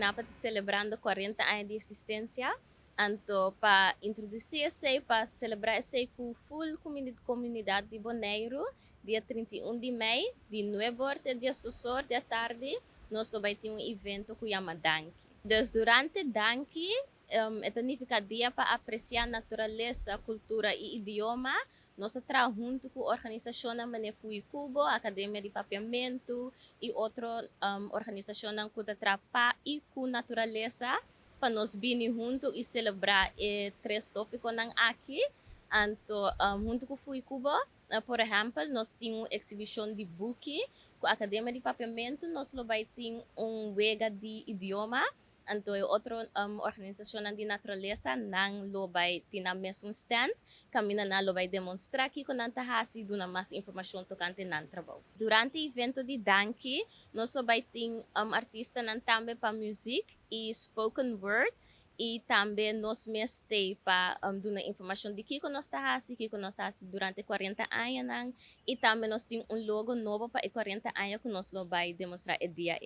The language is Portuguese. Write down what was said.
napat celebrando 40 anos de existência. Anto para introduzir esse, para celebrar esse com full comunidade de Bonaire, dia 31 de maio, de 9 horas até 10 horas da tarde, nós vai ter um evento que chama Danki. Durante Danki, significa dia para apreciar a natureza, cultura e idioma. Nós trabalhamos junto com a organização Manefui Cubo, a Academia de Papiamento e outra organização que trabalha e com natureza para nós vir junto e celebrar três tópicos aqui. Anto, junto com Fui Cubo, por exemplo, nós temos uma exibição de book com a Academia de Papiamento, nós vai ter wega de idioma. Anto outra organização de natureza nang lobay tina mesmo stand kami na lobay demonstrar que com nanta hasi duna mais informação tocante nan trabalho. Durante o evento de Danki, nós lobay ting artista nan tambe pa music e spoken word e também nós mestay pa duna informação de que nós hasi durante 40 anos nang e também nós ting logo novo pa 40 anos que nós lobay demonstrar e dia